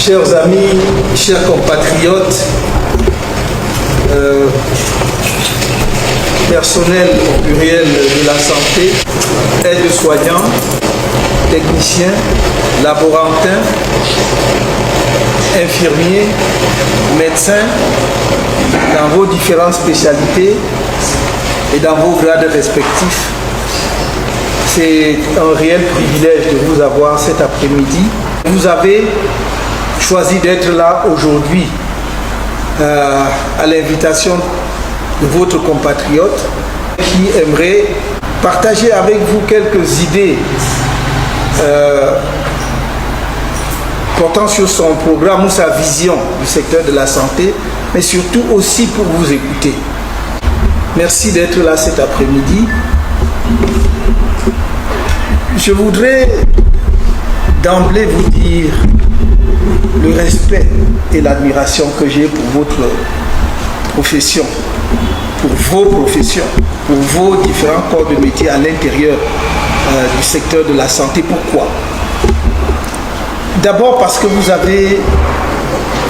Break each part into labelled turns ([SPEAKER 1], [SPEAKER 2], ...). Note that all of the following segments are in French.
[SPEAKER 1] Chers amis, chers compatriotes, personnel au pluriel de la santé, aides-soignants, techniciens, laborantins, infirmiers, médecins, dans vos différentes spécialités et dans vos grades respectifs. C'est un réel privilège de vous avoir cet après-midi. Vous avez choisi d'être là aujourd'hui à l'invitation de votre compatriote qui aimerait partager avec vous quelques idées portant sur son programme ou sa vision du secteur de la santé, mais surtout aussi pour vous écouter. Merci d'être là cet après-midi. Je voudrais d'emblée vous dire le respect et l'admiration que j'ai pour votre profession, pour vos professions, pour vos différents corps de métier à l'intérieur du secteur de la santé. Pourquoi? D'abord parce que vous avez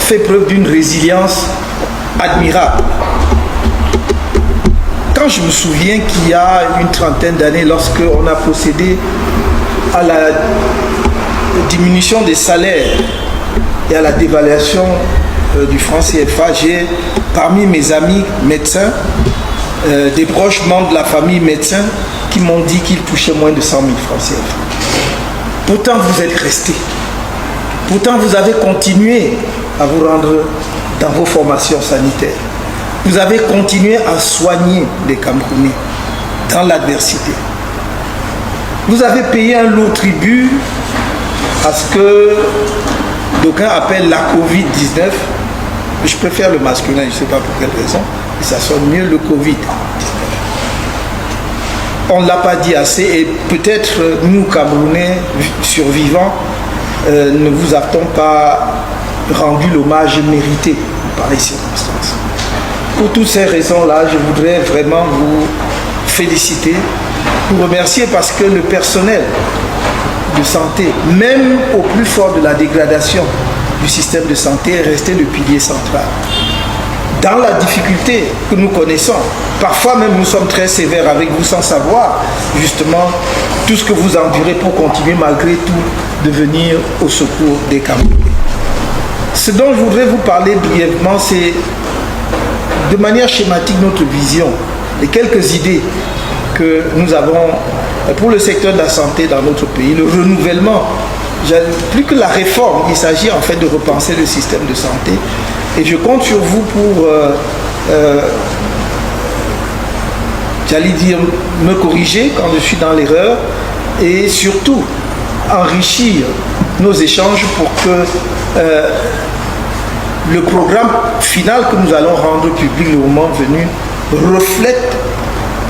[SPEAKER 1] fait preuve d'une résilience admirable. Quand je me souviens qu'il y a une trentaine d'années, lorsqu'on a procédé à la diminution des salaires et à la dévaluation du franc CFA, j'ai parmi mes amis médecins, des proches membres de la famille médecin qui m'ont dit qu'ils touchaient moins de 100 000 francs CFA. Pourtant, vous êtes restés. Pourtant, vous avez continué à vous rendre dans vos formations sanitaires. Vous avez continué à soigner les Camerounais dans l'adversité. Vous avez payé un lourd tribut à ce que d'aucuns appellent la Covid-19. Je préfère le masculin, je ne sais pas pour quelle raison, mais ça sonne mieux le Covid-19. On ne l'a pas dit assez et peut-être nous, Camerounais survivants, ne vous avons pas rendu l'hommage mérité par les circonstances. Pour toutes ces raisons-là, je voudrais vraiment vous féliciter, vous remercier parce que le personnel de santé, même au plus fort de la dégradation du système de santé, est resté le pilier central. Dans la difficulté que nous connaissons, parfois même nous sommes très sévères avec vous sans savoir justement tout ce que vous endurez pour continuer malgré tout de venir au secours des Camerounais. Ce dont je voudrais vous parler brièvement, c'est de manière schématique notre vision, les quelques idées que nous avons pour le secteur de la santé dans notre pays, le renouvellement, plus que la réforme, il s'agit en fait de repenser le système de santé. Et je compte sur vous pour, j'allais dire, me corriger quand je suis dans l'erreur et surtout enrichir nos échanges pour que le programme final que nous allons rendre public le moment venu reflète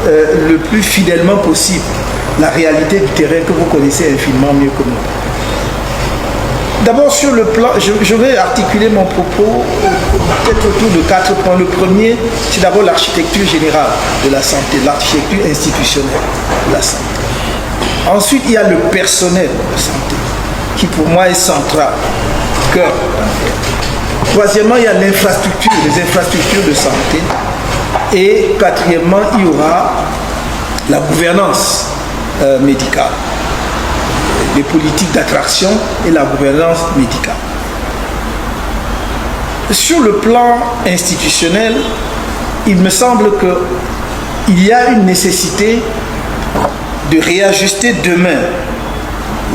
[SPEAKER 1] le plus fidèlement possible la réalité du terrain que vous connaissez infiniment mieux que moi. D'abord sur le plan, je vais articuler mon propos peut-être autour de 4 points. Le premier, c'est d'abord l'architecture générale de la santé, l'architecture institutionnelle de la santé. Ensuite, il y a le personnel de santé, qui pour moi est central, cœur. Troisièmement, il y a l'infrastructure, les infrastructures de santé. Et quatrièmement, il y aura la gouvernance médicale, les politiques d'attraction et la gouvernance médicale. Sur le plan institutionnel, il me semble qu'il y a une nécessité de réajuster demain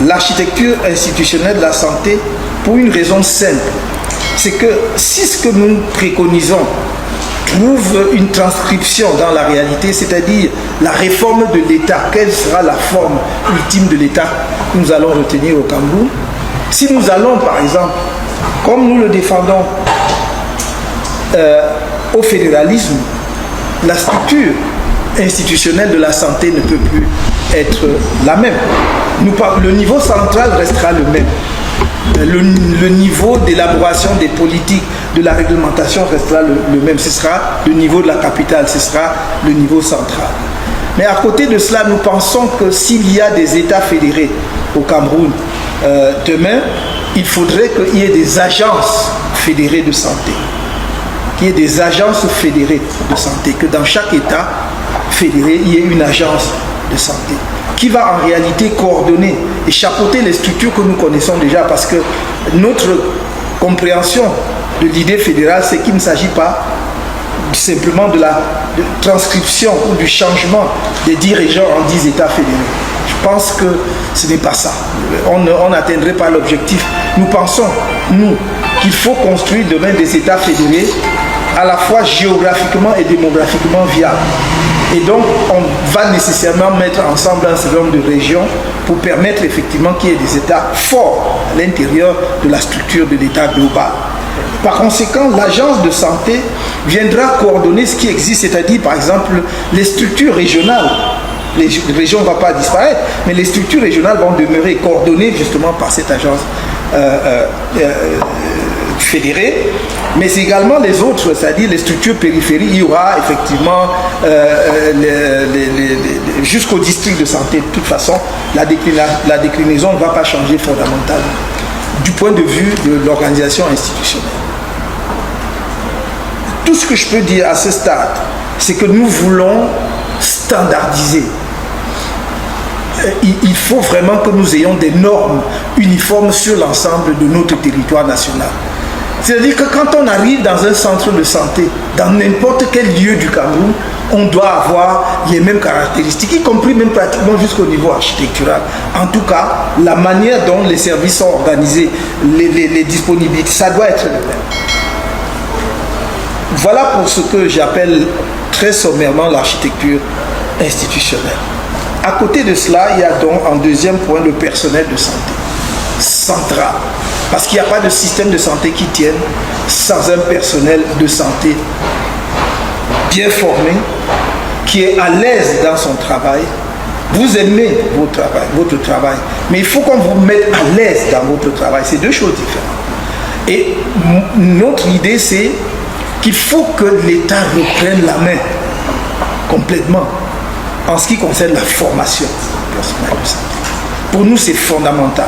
[SPEAKER 1] l'architecture institutionnelle de la santé pour une raison simple. C'est que si ce que nous préconisons trouve une transcription dans la réalité, c'est-à-dire la réforme de l'État, quelle sera la forme ultime de l'État que nous allons retenir au Cameroun? Si nous allons, par exemple, comme nous le défendons, au fédéralisme, la structure institutionnelle de la santé ne peut plus être la même. Le niveau central restera le même. Le niveau d'élaboration des politiques, de la réglementation restera le même. Ce sera le niveau de la capitale, ce sera le niveau central. Mais à côté de cela, nous pensons que s'il y a des États fédérés au Cameroun demain, il faudrait qu'il y ait des agences fédérées de santé. Qu'il y ait des agences fédérées de santé, que dans chaque État fédéré, il y ait une agence de santé qui va en réalité coordonner et chapeauter les structures que nous connaissons déjà, parce que notre compréhension de l'idée fédérale, c'est qu'il ne s'agit pas simplement de la transcription ou du changement des 10 régions en 10 États fédérés. Je pense que ce n'est pas ça. On n'atteindrait pas l'objectif. Nous pensons, nous, qu'il faut construire demain des États fédérés à la fois géographiquement et démographiquement viables. Et donc, on va nécessairement mettre ensemble un certain nombre de régions pour permettre effectivement qu'il y ait des États forts à l'intérieur de la structure de l'État global. Par conséquent, l'agence de santé viendra coordonner ce qui existe, c'est-à-dire par exemple les structures régionales. Les régions ne vont pas disparaître, mais les structures régionales vont demeurer coordonnées justement par cette agence fédérée, mais également les autres, c'est-à-dire les structures périphériques. Il y aura effectivement jusqu'au district de santé. De toute façon, la déclinaison ne va pas changer fondamentalement du point de vue de l'organisation institutionnelle. Tout ce que je peux dire à ce stade, c'est que nous voulons standardiser. Il faut vraiment que nous ayons des normes uniformes sur l'ensemble de notre territoire national. C'est-à-dire que quand on arrive dans un centre de santé, dans n'importe quel lieu du Cameroun, on doit avoir les mêmes caractéristiques, y compris même pratiquement jusqu'au niveau architectural. En tout cas, la manière dont les services sont organisés, les disponibilités, ça doit être le même. Voilà pour ce que j'appelle très sommairement l'architecture institutionnelle. À côté de cela, il y a donc en deuxième point le personnel de santé central. Parce qu'il n'y a pas de système de santé qui tienne sans un personnel de santé bien formé, qui est à l'aise dans son travail. Vous aimez votre travail, mais il faut qu'on vous mette à l'aise dans votre travail. C'est deux choses différentes. Et notre idée, c'est qu'il faut que l'État reprenne la main complètement en ce qui concerne la formation du personnel de santé. Pour nous, c'est fondamental.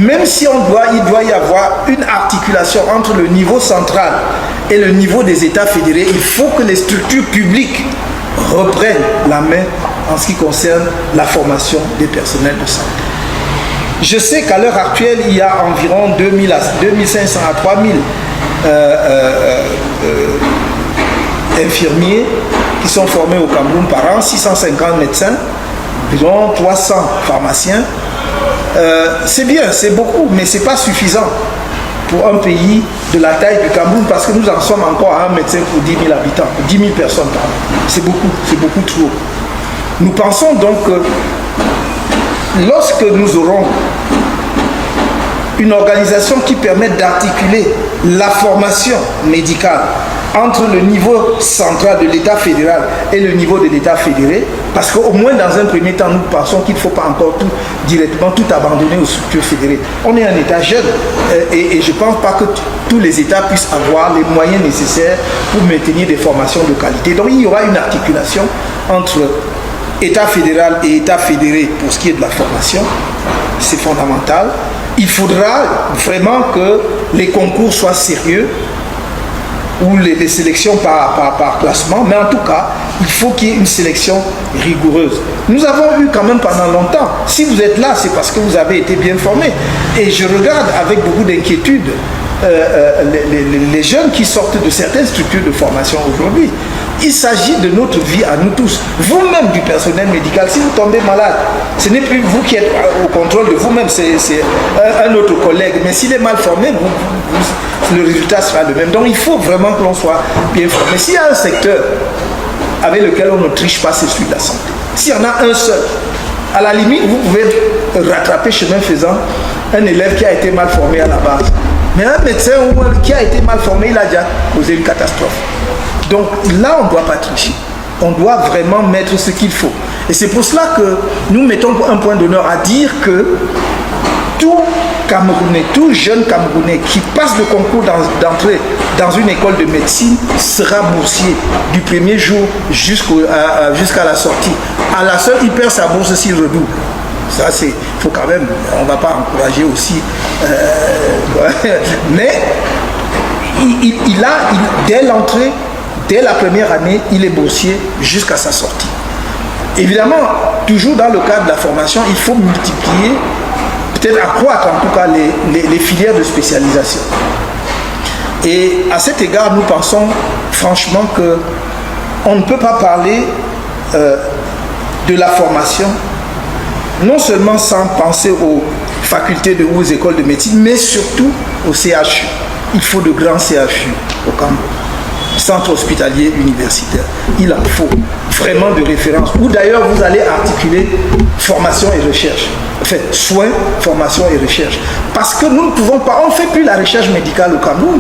[SPEAKER 1] Même si il doit y avoir une articulation entre le niveau central et le niveau des États fédérés, il faut que les structures publiques reprennent la main en ce qui concerne la formation des personnels de santé. Je sais qu'à l'heure actuelle, il y a environ 2500 à 3000 infirmiers qui sont formés au Cameroun par an, 650 médecins, environ 300 pharmaciens. C'est bien, c'est beaucoup, mais ce n'est pas suffisant pour un pays de la taille du Cameroun, parce que nous en sommes encore à un médecin pour 10 000 habitants, 10 000 personnes par an. C'est beaucoup trop. Nous pensons donc que lorsque nous aurons une organisation qui permet d'articuler la formation médicale entre le niveau central de l'État fédéral et le niveau de l'État fédéré, parce qu'au moins dans un premier temps, nous pensons qu'il ne faut pas encore directement tout abandonner aux structures fédérées. On est un État jeune et je ne pense pas que tous les États puissent avoir les moyens nécessaires pour maintenir des formations de qualité. Donc il y aura une articulation entre État fédéral et État fédéré pour ce qui est de la formation. C'est fondamental. Il faudra vraiment que les concours soient sérieux, ou les sélections par classement, mais en tout cas, il faut qu'il y ait une sélection rigoureuse. Nous avons eu quand même pendant longtemps, si vous êtes là, c'est parce que vous avez été bien formés. Et je regarde avec beaucoup d'inquiétude les jeunes qui sortent de certaines structures de formation aujourd'hui. Il s'agit de notre vie à nous tous. Vous-même du personnel médical, si vous tombez malade, ce n'est plus vous qui êtes au contrôle de vous-même, c'est un autre collègue. Mais s'il est mal formé, le résultat sera le même. Donc il faut vraiment que l'on soit bien formé. S'il y a un secteur avec lequel on ne triche pas, c'est celui de la santé. S'il y en a un seul, à la limite, vous pouvez rattraper chemin faisant un élève qui a été mal formé à la base. Mais un médecin qui a été mal formé, il a déjà causé une catastrophe. Donc là, on ne doit pas tricher. On doit vraiment mettre ce qu'il faut. Et c'est pour cela que nous mettons un point d'honneur à dire que tout Camerounais, tout jeune Camerounais qui passe le concours d'entrée dans une école de médecine sera boursier du premier jour jusqu'à la sortie. À la seule, il perd sa bourse s'il redouble. Ça, il faut quand même, on ne va pas encourager aussi. Mais dès l'entrée, dès la première année, il est boursier jusqu'à sa sortie. Évidemment, toujours dans le cadre de la formation, il faut multiplier, peut-être accroître en tout cas les filières de spécialisation. Et à cet égard, nous pensons franchement qu'on ne peut pas parler de la formation, non seulement sans penser aux facultés ou aux écoles de médecine, mais surtout au CHU. Il faut de grands CHU au Cameroun. Centre hospitalier universitaire. Il en faut vraiment de référence. Ou d'ailleurs, vous allez articuler formation et recherche. En fait, soins, formation et recherche. Parce que nous ne pouvons pas, on ne fait plus la recherche médicale au Cameroun.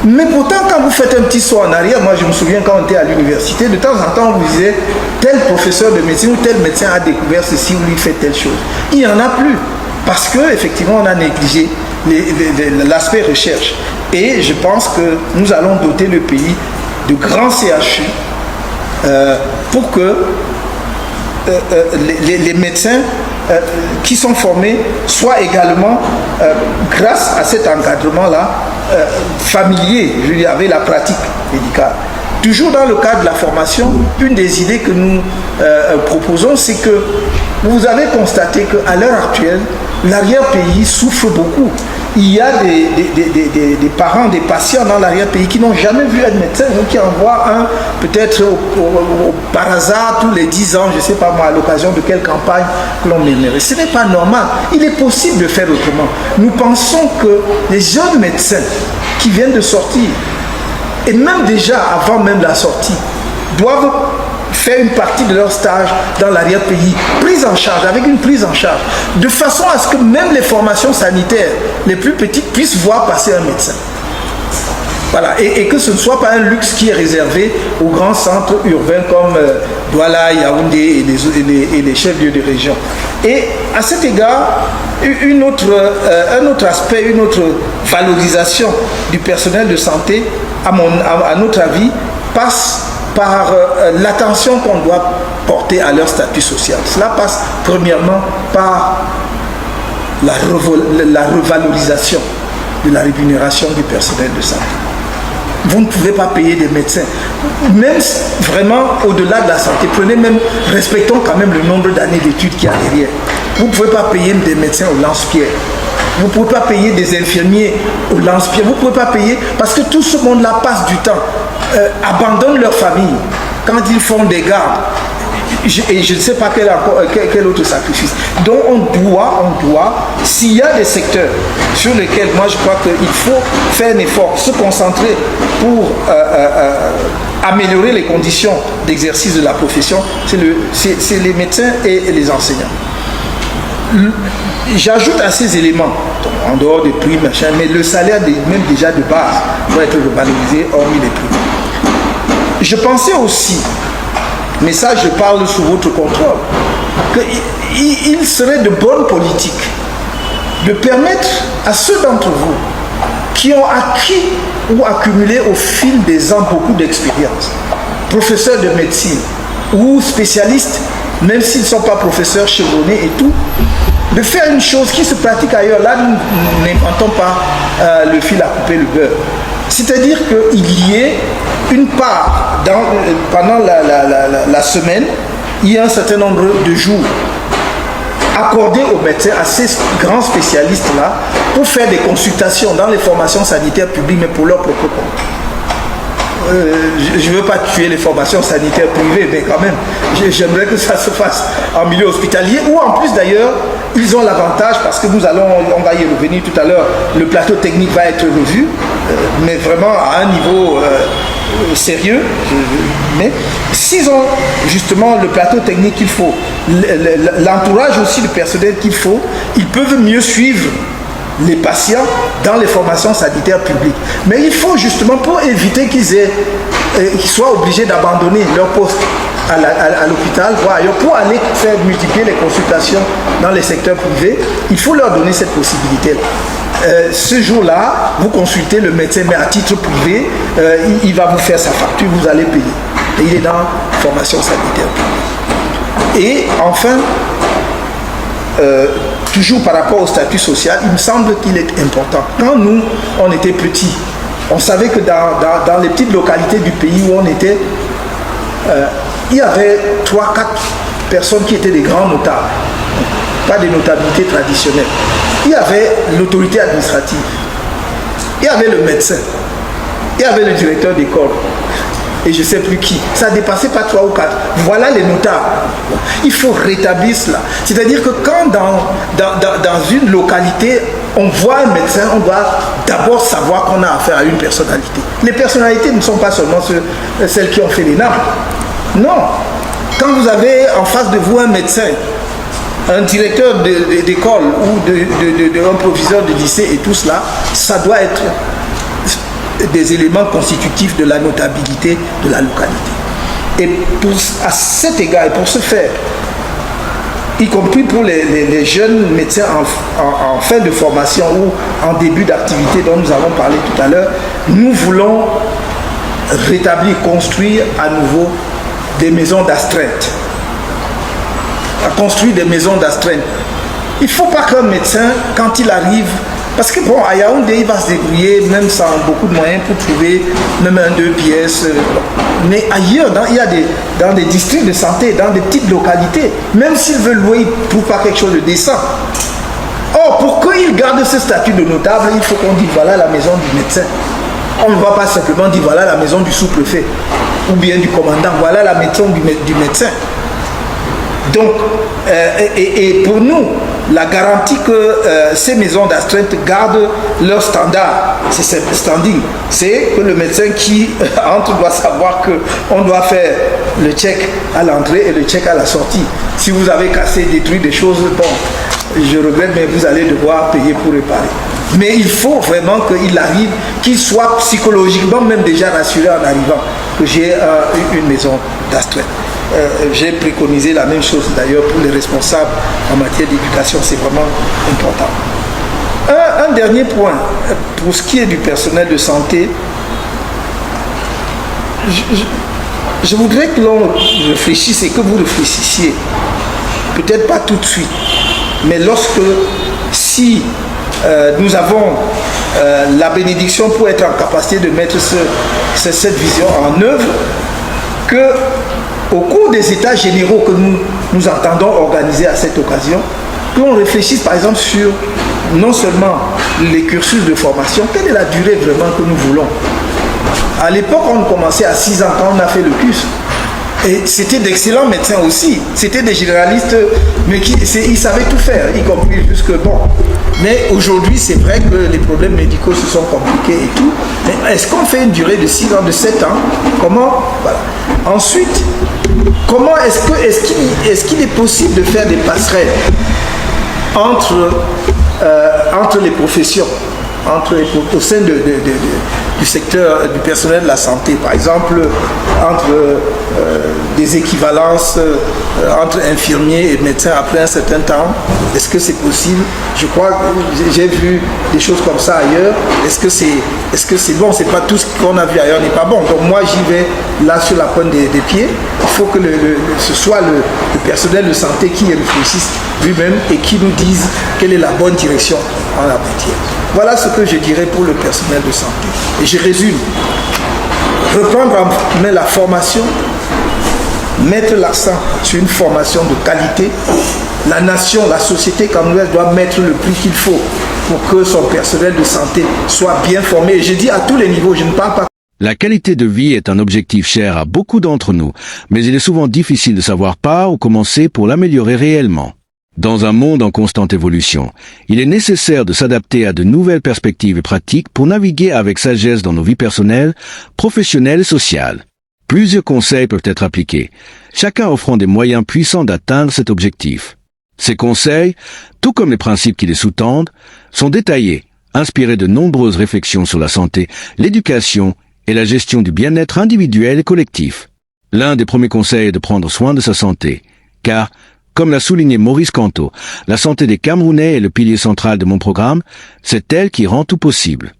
[SPEAKER 1] Mais pourtant, quand vous faites un petit saut en arrière, moi je me souviens quand on était à l'université, de temps en temps on vous disait tel professeur de médecine ou tel médecin a découvert ceci ou il fait telle chose. Il n'y en a plus. Parce qu'effectivement on a négligé l'aspect recherche. Et je pense que nous allons doter le pays de grands CHU pour que les médecins qui sont formés soient également, grâce à cet encadrement-là, familiers, je dirais, avec la pratique médicale. Toujours dans le cadre de la formation, une des idées que nous proposons, c'est que vous avez constaté qu'à l'heure actuelle, l'arrière-pays souffre beaucoup. Il y a des parents, des patients dans l'arrière-pays qui n'ont jamais vu un médecin, qui envoient un, peut-être par hasard, tous les 10 ans, je ne sais pas moi, à l'occasion de quelle campagne que l'on mènerait. Ce n'est pas normal. Il est possible de faire autrement. Nous pensons que les jeunes médecins qui viennent de sortir, et même déjà avant même la sortie, doivent faire une partie de leur stage dans l'arrière-pays, prise en charge, avec une prise en charge, de façon à ce que même les formations sanitaires les plus petites puissent voir passer un médecin. Voilà, et que ce ne soit pas un luxe qui est réservé aux grands centres urbains comme Douala, Yaoundé et les chefs-lieux de région. Et à cet égard, un autre aspect, une autre valorisation du personnel de santé, à notre avis, passe par l'attention qu'on doit porter à leur statut social. Cela passe premièrement par la revalorisation de la rémunération du personnel de santé. Vous ne pouvez pas payer des médecins, même vraiment au-delà de la santé. Respectons quand même le nombre d'années d'études qu'il y a derrière. Vous ne pouvez pas payer des médecins au lance-pierre. Vous ne pouvez pas payer des infirmiers au lance-pierre. Vous ne pouvez pas payer parce que tout ce monde-là passe du temps, abandonne leur famille quand ils font des gardes. Et je ne sais pas quel autre sacrifice. Donc on doit, s'il y a des secteurs sur lesquels moi je crois qu'il faut faire un effort, se concentrer pour améliorer les conditions d'exercice de la profession, c'est les médecins et les enseignants. J'ajoute à ces éléments, en dehors des prix, machin, mais le salaire même déjà de base doit être revalorisé hormis les prix. Je pensais aussi, mais ça je parle sous votre contrôle, qu'il serait de bonne politique de permettre à ceux d'entre vous qui ont acquis ou accumulé au fil des ans beaucoup d'expérience, professeurs de médecine ou spécialistes, même s'ils ne sont pas professeurs chevronnés et tout, de faire une chose qui se pratique ailleurs. Là, nous n'inventons pas le fil à couper le beurre. C'est-à-dire qu'il y ait une part, pendant la semaine, il y a un certain nombre de jours accordés aux médecins, à ces grands spécialistes-là, pour faire des consultations dans les formations sanitaires publiques, mais pour leur propre compte. Je ne veux pas tuer les formations sanitaires privées, mais quand même, j'aimerais que ça se fasse en milieu hospitalier, ou en plus d'ailleurs, ils ont l'avantage, parce que on va y revenir tout à l'heure, le plateau technique va être revu, mais vraiment à un niveau sérieux. Mais s'ils ont justement le plateau technique qu'il faut, l'entourage aussi du personnel qu'il faut, ils peuvent mieux suivre les patients dans les formations sanitaires publiques. Mais il faut justement, pour éviter qu'ils soient obligés d'abandonner leur poste à l'hôpital, voire ailleurs, pour aller faire multiplier les consultations dans les secteurs privés, il faut leur donner cette possibilité-là. Ce jour-là, vous consultez le médecin, mais à titre privé, il va vous faire sa facture, vous allez payer. Et il est dans la formation sanitaire publique. Et enfin, toujours par rapport au statut social, il me semble qu'il est important. Quand nous, on était petits, on savait que dans les petites localités du pays où on était, il y avait 3-4 personnes qui étaient des grands notables, pas des notabilités traditionnelles. Il y avait l'autorité administrative, il y avait le médecin, il y avait le directeur d'école, et je ne sais plus qui. Ça ne dépassait pas 3 ou 4. Voilà les notables. Il faut rétablir cela. C'est-à-dire que quand dans une localité, on voit un médecin, on doit d'abord savoir qu'on a affaire à une personnalité. Les personnalités ne sont pas seulement celles qui ont fait les NAM. Non. Quand vous avez en face de vous un médecin, un directeur d'école ou un proviseur de lycée et tout cela, ça doit être des éléments constitutifs de la notabilité de la localité. Et à cet égard, et pour ce faire, y compris pour les jeunes médecins en fin de formation ou en début d'activité dont nous avons parlé tout à l'heure, nous voulons rétablir, construire à nouveau des maisons d'astreinte. Construire des maisons d'astreinte. Il ne faut pas qu'un médecin, quand il arrive, parce que bon, à Yaoundé, il va se débrouiller, même sans beaucoup de moyens, pour trouver même 1-2 pièces. Mais ailleurs, dans des districts de santé, dans des petites localités, même s'il veut louer, il ne trouve pas quelque chose de décent. Or, pour qu'il garde ce statut de notable, il faut qu'on dise voilà la maison du médecin. On ne va pas simplement dire voilà la maison du sous-préfet ou bien du commandant, voilà la maison du médecin. Donc, et pour nous, la garantie que ces maisons d'astreinte gardent leur standard, c'est ce standing, c'est que le médecin qui entre doit savoir qu'on doit faire le check à l'entrée et le check à la sortie. Si vous avez cassé, détruit des choses, bon, je regrette, mais vous allez devoir payer pour réparer. Mais il faut vraiment qu'il arrive, qu'il soit psychologiquement même déjà rassuré en arrivant, que j'ai une maison d'astreinte. J'ai préconisé la même chose d'ailleurs pour les responsables en matière d'éducation, c'est vraiment important. Un dernier point, pour ce qui est du personnel de santé, je voudrais que l'on réfléchisse et que vous réfléchissiez, peut-être pas tout de suite, mais si nous avons la bénédiction pour être en capacité de mettre cette vision en œuvre, que au cours des états généraux que nous entendons organiser à cette occasion, qu'on réfléchisse par exemple sur non seulement les cursus de formation, quelle est la durée vraiment que nous voulons. À l'époque, on commençait à 6 ans quand on a fait le CUS. Et c'était d'excellents médecins aussi. C'était des généralistes, mais ils savaient tout faire, y compris jusque bon. Mais aujourd'hui, c'est vrai que les problèmes médicaux se sont compliqués et tout. Mais est-ce qu'on fait une durée de 6 ans, de 7 ans? Comment? Voilà. Ensuite, comment est-ce qu'il est possible de faire des passerelles entre les professions, au sein du secteur du personnel de la santé, par exemple, entre des équivalences entre infirmiers et médecins après un certain temps? Est-ce que c'est possible? Je crois que j'ai vu des choses comme ça ailleurs. Est-ce que c'est bon? C'est pas tout ce qu'on a vu ailleurs n'est pas bon. Donc moi j'y vais là sur la pointe des pieds. Il faut que ce soit le personnel de santé qui y réfléchisse lui-même et qui nous dise quelle est la bonne direction en la matière. Voilà ce que je dirais pour le personnel de santé. Et je résume. Reprendre en main la formation, mettre l'accent sur une formation de qualité. La nation, la société camerounaise doit mettre le prix qu'il faut pour que son personnel de santé soit bien formé. Et je dis à tous les niveaux, je ne parle pas.
[SPEAKER 2] La qualité de vie est un objectif cher à beaucoup d'entre nous, mais il est souvent difficile de savoir par où commencer pour l'améliorer réellement. Dans un monde en constante évolution, il est nécessaire de s'adapter à de nouvelles perspectives et pratiques pour naviguer avec sagesse dans nos vies personnelles, professionnelles et sociales. Plusieurs conseils peuvent être appliqués, chacun offrant des moyens puissants d'atteindre cet objectif. Ces conseils, tout comme les principes qui les sous-tendent, sont détaillés, inspirés de nombreuses réflexions sur la santé, l'éducation et la gestion du bien-être individuel et collectif. L'un des premiers conseils est de prendre soin de sa santé, car, comme l'a souligné Maurice Kanto, la santé des Camerounais est le pilier central de mon programme, c'est elle qui rend tout possible.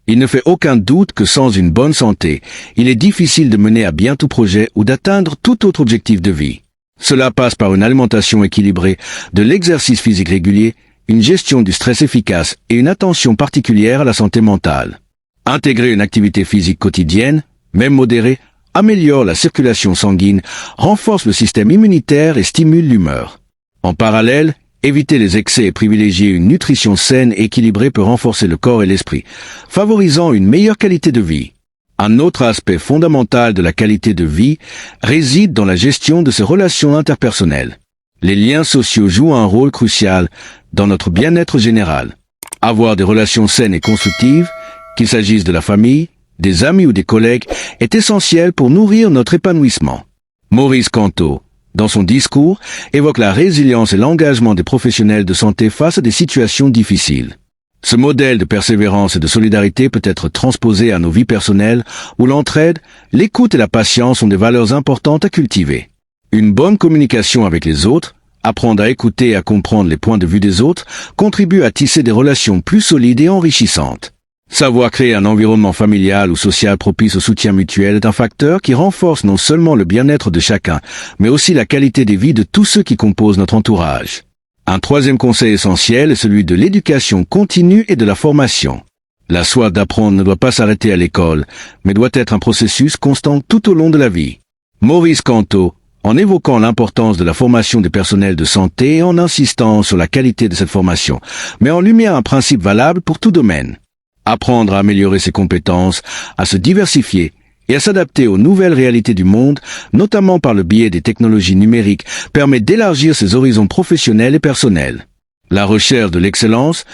[SPEAKER 2] Il ne fait aucun doute que sans une bonne santé, il est difficile de mener à bien tout projet ou d'atteindre tout autre objectif de vie. Cela passe par une alimentation équilibrée, de l'exercice physique régulier, une gestion du stress efficace et une attention particulière à la santé mentale. Intégrer une activité physique quotidienne, même modérée, améliore la circulation sanguine, renforce le système immunitaire et stimule l'humeur. En parallèle, éviter les excès et privilégier une nutrition saine et équilibrée peut renforcer le corps et l'esprit, favorisant une meilleure qualité de vie. Un autre aspect fondamental de la qualité de vie réside dans la gestion de ses relations interpersonnelles. Les liens sociaux jouent un rôle crucial dans notre bien-être général. Avoir des relations saines et constructives, qu'il s'agisse de la famille, des amis ou des collègues, est essentiel pour nourrir notre épanouissement. Maurice Canto, dans son discours, évoque la résilience et l'engagement des professionnels de santé face à des situations difficiles. Ce modèle de persévérance et de solidarité peut être transposé à nos vies personnelles, où l'entraide, l'écoute et la patience sont des valeurs importantes à cultiver. Une bonne communication avec les autres, apprendre à écouter et à comprendre les points de vue des autres, contribue à tisser des relations plus solides et enrichissantes. Savoir créer un environnement familial ou social propice au soutien mutuel est un facteur qui renforce non seulement le bien-être de chacun, mais aussi la qualité des vies de tous ceux qui composent notre entourage. Un troisième conseil essentiel est celui de l'éducation continue et de la formation. La soif d'apprendre ne doit pas s'arrêter à l'école, mais doit être un processus constant tout au long de la vie. Maurice Canto, en évoquant l'importance de la formation des personnels de santé et en insistant sur la qualité de cette formation, met en lumière un principe valable pour tout domaine. Apprendre à améliorer ses compétences, à se diversifier et à s'adapter aux nouvelles réalités du monde, notamment par le biais des technologies numériques, permet d'élargir ses horizons professionnels et personnels. La recherche de l'excellence,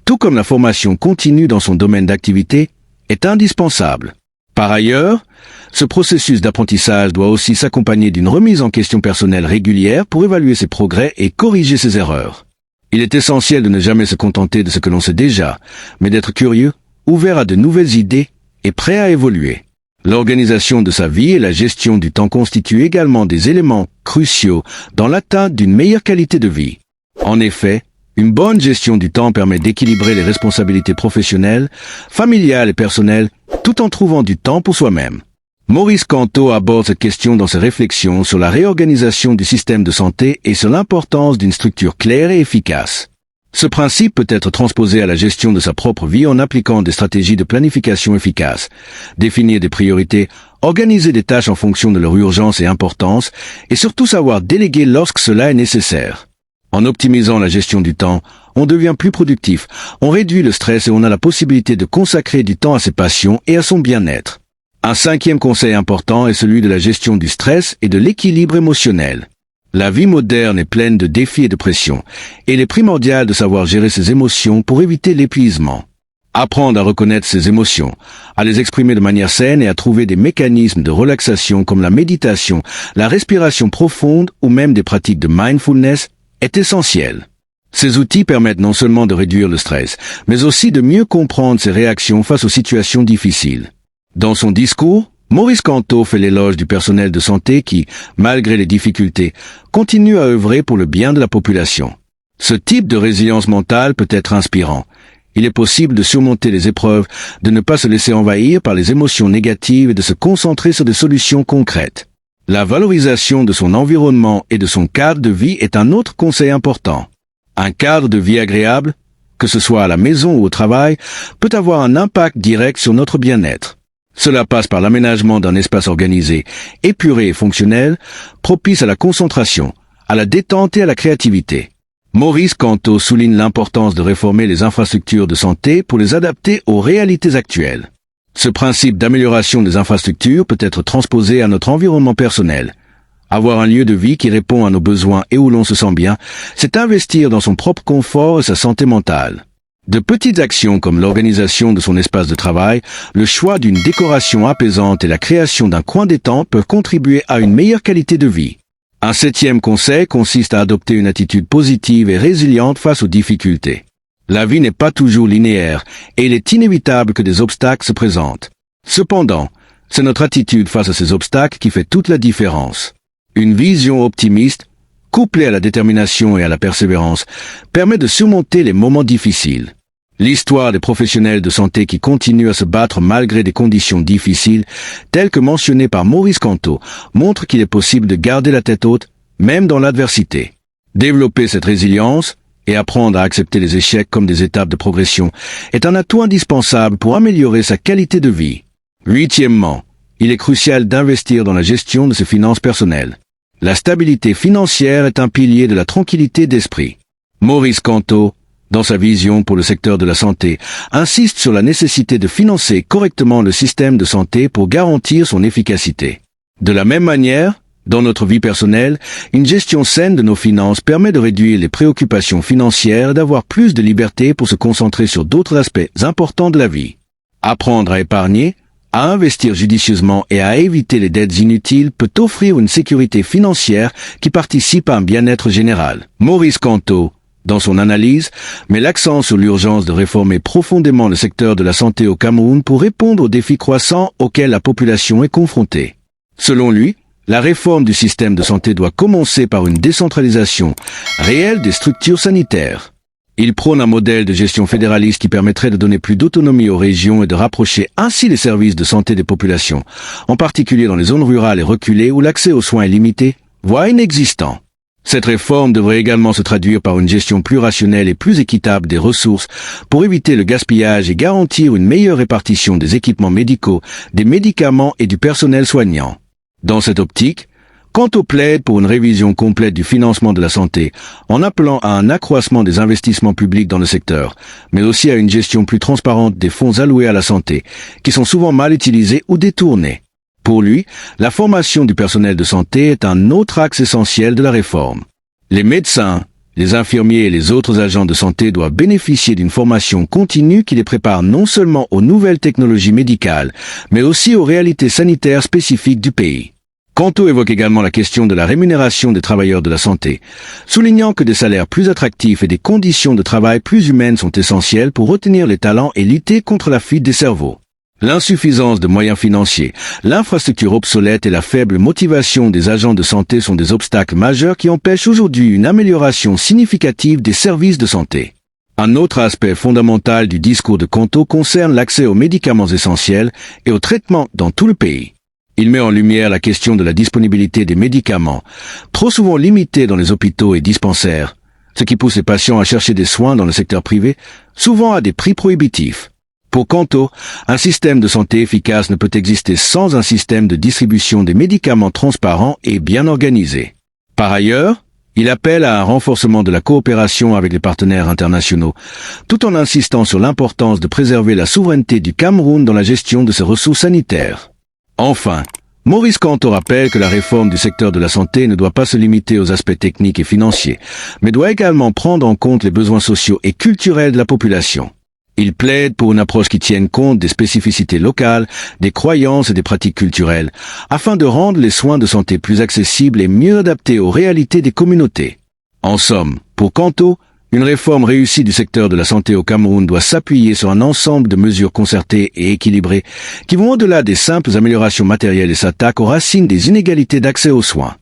[SPEAKER 2] tout comme la formation continue dans son domaine d'activité, est indispensable. Par ailleurs, ce processus d'apprentissage doit aussi s'accompagner d'une remise en question personnelle régulière pour évaluer ses progrès et corriger ses erreurs. Il est essentiel de ne jamais se contenter de ce que l'on sait déjà, mais d'être curieux, ouvert à de nouvelles idées et prêt à évoluer. L'organisation de sa vie et la gestion du temps constituent également des éléments cruciaux dans l'atteinte d'une meilleure qualité de vie. En effet, une bonne gestion du temps permet d'équilibrer les responsabilités professionnelles, familiales et personnelles, tout en trouvant du temps pour soi-même. Maurice Canto aborde cette question dans ses réflexions sur la réorganisation du système de santé et sur l'importance d'une structure claire et efficace. Ce principe peut être transposé à la gestion de sa propre vie en appliquant des stratégies de planification efficaces, définir des priorités, organiser des tâches en fonction de leur urgence et importance, et surtout savoir déléguer lorsque cela est nécessaire. En optimisant la gestion du temps, on devient plus productif, on réduit le stress et on a la possibilité de consacrer du temps à ses passions et à son bien-être. Un cinquième conseil important est celui de la gestion du stress et de l'équilibre émotionnel. La vie moderne est pleine de défis et de pression, et il est primordial de savoir gérer ses émotions pour éviter l'épuisement. Apprendre à reconnaître ses émotions, à les exprimer de manière saine et à trouver des mécanismes de relaxation comme la méditation, la respiration profonde ou même des pratiques de mindfulness est essentiel. Ces outils permettent non seulement de réduire le stress, mais aussi de mieux comprendre ses réactions face aux situations difficiles. Dans son discours, Maurice Canto fait l'éloge du personnel de santé qui, malgré les difficultés, continue à œuvrer pour le bien de la population. Ce type de résilience mentale peut être inspirant. Il est possible de surmonter les épreuves, de ne pas se laisser envahir par les émotions négatives et de se concentrer sur des solutions concrètes. La valorisation de son environnement et de son cadre de vie est un autre conseil important. Un cadre de vie agréable, que ce soit à la maison ou au travail, peut avoir un impact direct sur notre bien-être. Cela passe par l'aménagement d'un espace organisé, épuré et fonctionnel, propice à la concentration, à la détente et à la créativité. Maurice Canto souligne l'importance de réformer les infrastructures de santé pour les adapter aux réalités actuelles. Ce principe d'amélioration des infrastructures peut être transposé à notre environnement personnel. Avoir un lieu de vie qui répond à nos besoins et où l'on se sent bien, c'est investir dans son propre confort et sa santé mentale. De petites actions comme l'organisation de son espace de travail, le choix d'une décoration apaisante et la création d'un coin détente peuvent contribuer à une meilleure qualité de vie. Un septième conseil consiste à adopter une attitude positive et résiliente face aux difficultés. La vie n'est pas toujours linéaire et il est inévitable que des obstacles se présentent. Cependant, c'est notre attitude face à ces obstacles qui fait toute la différence. Une vision optimiste, couplée à la détermination et à la persévérance, permet de surmonter les moments difficiles. L'histoire des professionnels de santé qui continuent à se battre malgré des conditions difficiles, telles que mentionnées par Maurice Canto, montre qu'il est possible de garder la tête haute, même dans l'adversité. Développer cette résilience et apprendre à accepter les échecs comme des étapes de progression est un atout indispensable pour améliorer sa qualité de vie. Huitièmement, il est crucial d'investir dans la gestion de ses finances personnelles. La stabilité financière est un pilier de la tranquillité d'esprit. Maurice Kanto, dans sa vision pour le secteur de la santé, insiste sur la nécessité de financer correctement le système de santé pour garantir son efficacité. De la même manière, dans notre vie personnelle, une gestion saine de nos finances permet de réduire les préoccupations financières et d'avoir plus de liberté pour se concentrer sur d'autres aspects importants de la vie. Apprendre à épargner, à investir judicieusement et à éviter les dettes inutiles peut offrir une sécurité financière qui participe à un bien-être général. Maurice Kanto, dans son analyse, met l'accent sur l'urgence de réformer profondément le secteur de la santé au Cameroun pour répondre aux défis croissants auxquels la population est confrontée. Selon lui, la réforme du système de santé doit commencer par une décentralisation réelle des structures sanitaires. Il prône un modèle de gestion fédéraliste qui permettrait de donner plus d'autonomie aux régions et de rapprocher ainsi les services de santé des populations, en particulier dans les zones rurales et reculées où l'accès aux soins est limité, voire inexistant. Cette réforme devrait également se traduire par une gestion plus rationnelle et plus équitable des ressources pour éviter le gaspillage et garantir une meilleure répartition des équipements médicaux, des médicaments et du personnel soignant. Dans cette optique, Kanto plaide pour une révision complète du financement de la santé, en appelant à un accroissement des investissements publics dans le secteur, mais aussi à une gestion plus transparente des fonds alloués à la santé, qui sont souvent mal utilisés ou détournés. Pour lui, la formation du personnel de santé est un autre axe essentiel de la réforme. Les médecins, les infirmiers et les autres agents de santé doivent bénéficier d'une formation continue qui les prépare non seulement aux nouvelles technologies médicales, mais aussi aux réalités sanitaires spécifiques du pays. Kanto évoque également la question de la rémunération des travailleurs de la santé, soulignant que des salaires plus attractifs et des conditions de travail plus humaines sont essentielles pour retenir les talents et lutter contre la fuite des cerveaux. L'insuffisance de moyens financiers, l'infrastructure obsolète et la faible motivation des agents de santé sont des obstacles majeurs qui empêchent aujourd'hui une amélioration significative des services de santé. Un autre aspect fondamental du discours de Kanto concerne l'accès aux médicaments essentiels et aux traitements dans tout le pays. Il met en lumière la question de la disponibilité des médicaments, trop souvent limités dans les hôpitaux et dispensaires, ce qui pousse les patients à chercher des soins dans le secteur privé, souvent à des prix prohibitifs. Pour Kanto, un système de santé efficace ne peut exister sans un système de distribution des médicaments transparent et bien organisé. Par ailleurs, il appelle à un renforcement de la coopération avec les partenaires internationaux, tout en insistant sur l'importance de préserver la souveraineté du Cameroun dans la gestion de ses ressources sanitaires. Enfin, Maurice Kanto rappelle que la réforme du secteur de la santé ne doit pas se limiter aux aspects techniques et financiers, mais doit également prendre en compte les besoins sociaux et culturels de la population. Il plaide pour une approche qui tienne compte des spécificités locales, des croyances et des pratiques culturelles, afin de rendre les soins de santé plus accessibles et mieux adaptés aux réalités des communautés. En somme, pour Kanto, une réforme réussie du secteur de la santé au Cameroun doit s'appuyer sur un ensemble de mesures concertées et équilibrées qui vont au-delà des simples améliorations matérielles et s'attaquent aux racines des inégalités d'accès aux soins.